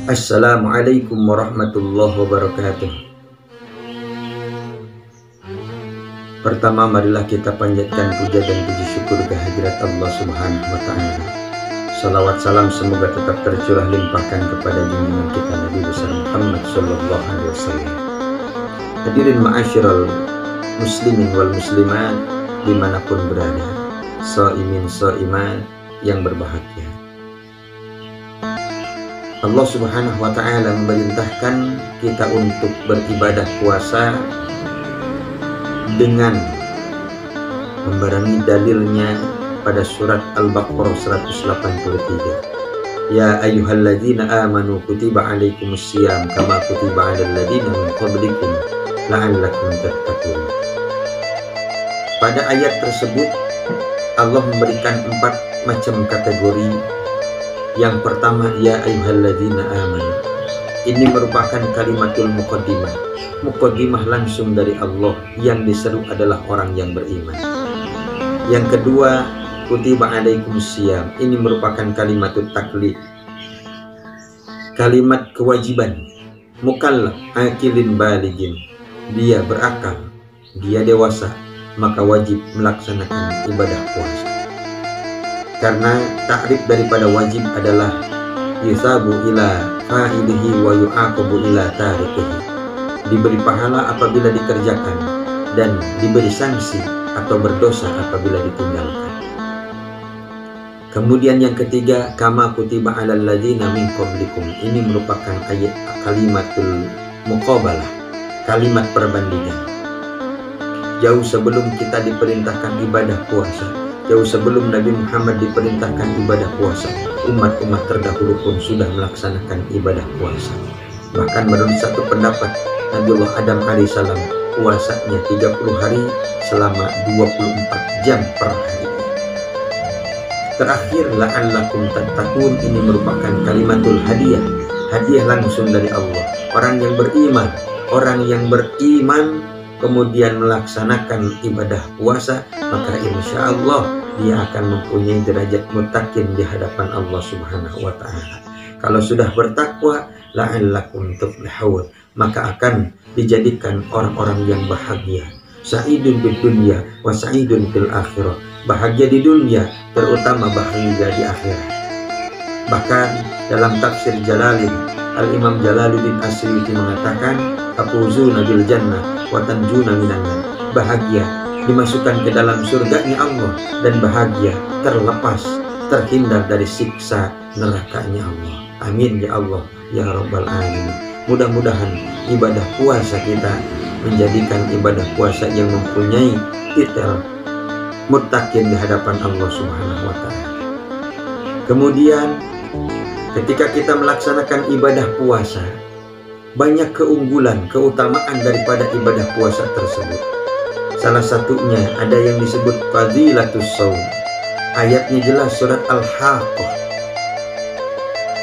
Assalamualaikum warahmatullahi wabarakatuh. Pertama, marilah kita panjatkan puja dan puji syukur kehadirat Allah Subhanahu wa Ta'ala. Salawat salam semoga tetap tercurah limpahkan kepada junjungan kita Nabi besar Muhammad sallallahu alaihi wasallam. Hadirin ma'asyiral muslimin wal muslimat dimanapun berada, shaimin shaimat yang berbahagia. Allah Subhanahu wa Ta'ala memerintahkan kita untuk beribadah puasa dengan membarengi dalilnya pada surat Al-Baqarah 183. Ya ayyuhalladzina amanu kutiba alaikumusiyam kama kutiba alal ladzina min qablikum la'allakum tattaqun. Pada ayat tersebut Allah memberikan 4 macam kategori. Yang pertama, ya ayyuhalladzina amanu. Ini merupakan kalimatul muqaddimah. Muqaddimah langsung dari Allah, yang diseru adalah orang yang beriman. Yang kedua, kutiba alaikumusiyam. Ini merupakan kalimatul taklif, kalimat kewajiban. Mukallaf akilin baligin, dia berakal, dia dewasa, maka wajib melaksanakan ibadah puasa. Karena takrif daripada wajib adalah yusabu ila fa'ilihi wa yu'aqabu ila tarikihi. Diberi pahala apabila dikerjakan dan diberi sanksi atau berdosa apabila ditinggalkan. Kemudian yang ketiga, kama kutiba alal ladzina min qablikum. Ini merupakan ayat kalimatul muqabalah, kalimat perbandingan. Jauh sebelum kita diperintahkan ibadah puasa, jauh sebelum Nabi Muhammad diperintahkan ibadah puasa, umat-umat terdahulu pun sudah melaksanakan ibadah puasa. Bahkan menurut satu pendapat, Nabiullah Adam alaihissalam puasanya 30 hari selama 24 jam per hari. Terakhir, la'allakum tattaqun. Ini merupakan kalimatul hadiah, hadiah langsung dari Allah. Orang yang beriman kemudian melaksanakan ibadah puasa, maka insya Allah dia akan mempunyai derajat muttaqin di hadapan Allah Subhanahu wa Ta'ala. Kalau sudah bertakwa, la'allakum tuflihun, maka akan dijadikan orang-orang yang bahagia. Sa'idun bid dunya wa sa'idun fil akhirah. Bahagia di dunia, terutama bahagia di akhirat. Bahkan dalam tafsir Jalalain, Al-Imam Jalaluddin Asyuyuti mengatakan, tafuzuna bil jannah wa tanjuna minan nar. Bahagia dimasukkan ke dalam surganya Allah, dan bahagia terlepas, terhindar dari siksa nerakanya Allah. Amin ya Allah ya Rabbal Alamin. Mudah-mudahan ibadah puasa kita menjadikan ibadah puasa yang mempunyai titel muttaqin di hadapan Allah Subhanahu wa Ta'ala. Kemudian ketika kita melaksanakan ibadah puasa, banyak keunggulan, keutamaan daripada ibadah puasa tersebut. Salah satunya ada yang disebut fadilatus shaum. Ayatnya jelas, surat Al-Haqqah.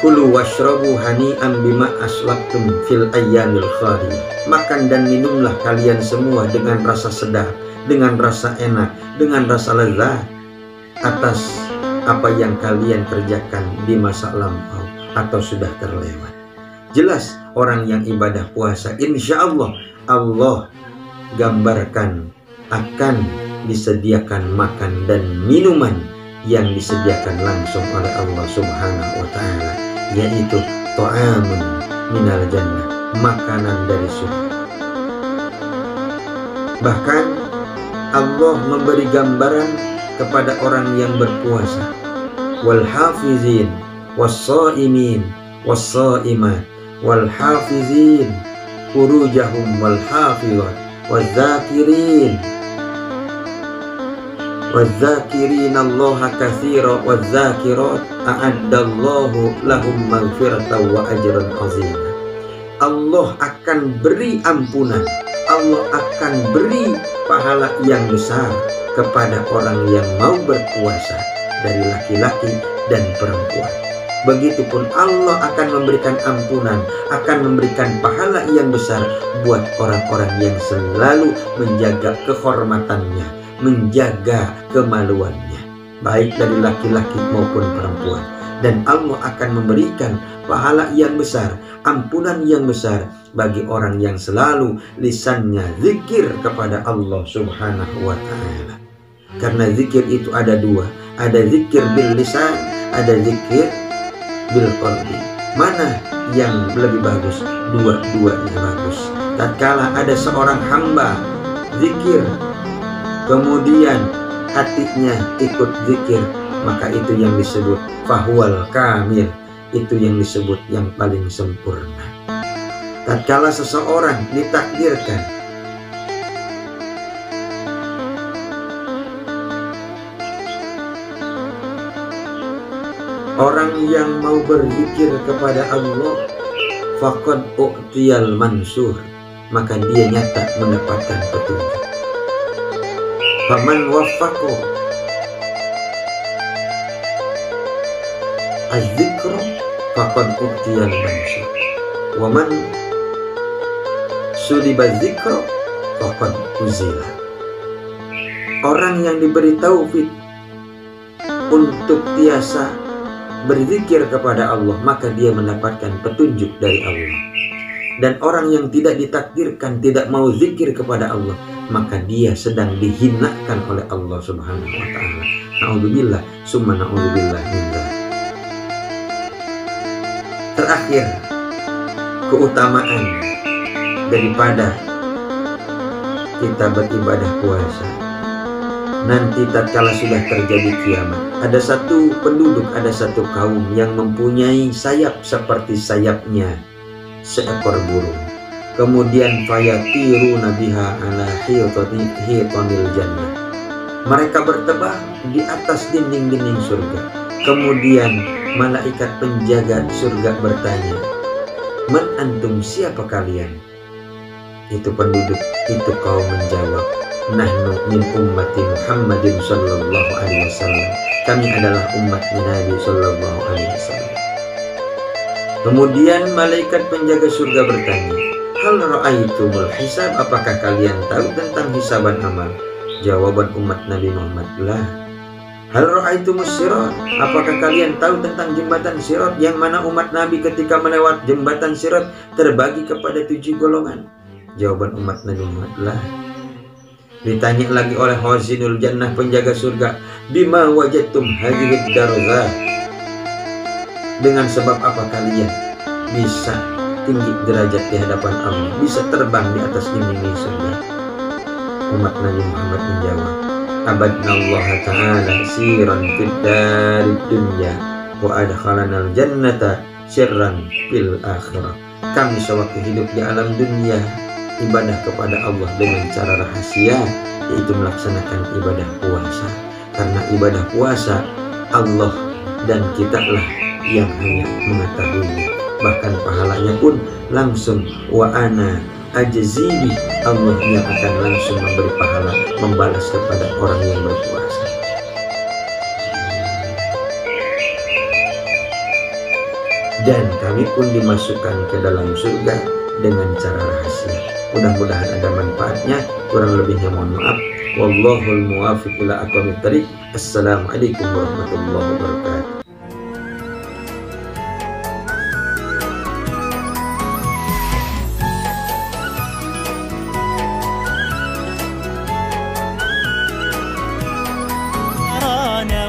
Kulu washrabu hani'an bima aslaftum fil ayyamil khaliyah. Makan dan minumlah kalian semua dengan rasa sedap, dengan rasa enak, dengan rasa lezat atas apa yang kalian kerjakan di masa lampau atau sudah terlewat. Jelas orang yang ibadah puasa, insya Allah, Allah gambarkan akan disediakan makan dan minuman yang disediakan langsung oleh Allah Subhanahu wa Ta'ala, yaitu ta'amun minal jannah, makanan dari surga. Bahkan Allah memberi gambaran kepada orang yang berpuasa, wal hafizin was-shaimin was-shaimat wal hafizin furujahum wal hafizat waz-zakirin Allaha katsira waz-zakirat a'addallahu lahum maghfiratan wa ajran 'azima. Allah akan beri ampunan, Allah akan beri pahala yang besar kepada orang yang mau berpuasa dari laki-laki dan perempuan. Begitupun Allah akan memberikan ampunan, akan memberikan pahala yang besar buat orang-orang yang selalu menjaga kehormatannya, menjaga kemaluannya, baik dari laki-laki maupun perempuan. dan Allah akan memberikan pahala yang besar, ampunan yang besar bagi orang yang selalu lisannya zikir kepada Allah Subhanahu wa ta'ala. Karena zikir itu ada dua, ada zikir bil lisan, ada zikir bil qalbi. Mana yang lebih bagus? Dua-duanya bagus. Tatkala ada seorang hamba zikir, kemudian hatinya ikut zikir, maka itu yang disebut fahuwal kamil, itu yang disebut yang paling sempurna. Tatkala seseorang ditakdirkan orang yang mau berzikir kepada Allah, faqad u'tiyal mansur, maka dia nyata mendapatkan petunjuk. Faman waffaqo az-zikra faqad u'tiyal mansur, wa man suliba zikra faqad uzila. Orang yang diberi taufik untuk tiasa berzikir kepada Allah, maka dia mendapatkan petunjuk dari Allah. Dan orang yang tidak ditakdirkan tidak mau zikir kepada Allah, maka dia sedang dihinakan oleh Allah Subhanahu wa ta'ala. Na'udzubillah summa na'udzubillah min dzalik. Terakhir, keutamaan daripada kita beribadah puasa. Nanti tatkala sudah terjadi kiamat, ada satu penduduk, ada satu kaum yang mempunyai sayap seperti sayapnya seekor burung. Kemudian fayatiru nabiha ala hitanil jannah. Mereka berterbang di atas dinding-dinding surga. Kemudian malaikat penjaga surga bertanya, "Man antum, siapa kalian?" Itu penduduk, itu kaum menjawab, "Nahnu min ummati Muhammadin sallallahu alaihi wasallam." Kami adalah umat Nabi sallallahu alaihi wasallam. Kemudian malaikat penjaga surga bertanya, "Hal ra'aitumul hisab? Apakah kalian tahu tentang hisaban amal?" Jawaban umat Nabi Muhammad, "La." "Hal ra'aitumus sirat? Apakah kalian tahu tentang jembatan sirat yang mana umat Nabi ketika melewati jembatan sirat terbagi kepada 7 golongan?" Jawaban umat Nabi Muhammad, "La." Ditanya lagi oleh Khazinul Jannah, penjaga surga, "Bima wajadtum hadhihi darzah?" Dengan sebab apa kalian bisa tinggi derajat di hadapan Allah, bisa terbang di atas dinding surga? Umat Nabi Muhammad menjawab, "Abadna Allah Ta'ala siran fid darid dunya wa adkhalanal jannata sirran fil akhirah." Kami sewaktu hidup di alam dunia ibadah kepada Allah dengan cara rahasia, yaitu melaksanakan ibadah puasa. Karena ibadah puasa Allah dan kitalah yang hanya mengetahuinya. Bahkan pahalanya pun langsung wa ana ajzibi, Allah yang akan langsung memberi pahala, membalas kepada orang yang berpuasa. Dan kami pun dimasukkan ke dalam surga dengan cara rahasia. Mudah-mudahan ada manfaatnya. Kurang lebihnya mohon maaf. Wallahul muwaffiq ila aqwamit thariq. Assalamualaikum warahmatullahi wabarakatuh.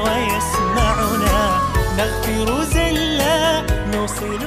ويسمعنا نغفر زلا نوصل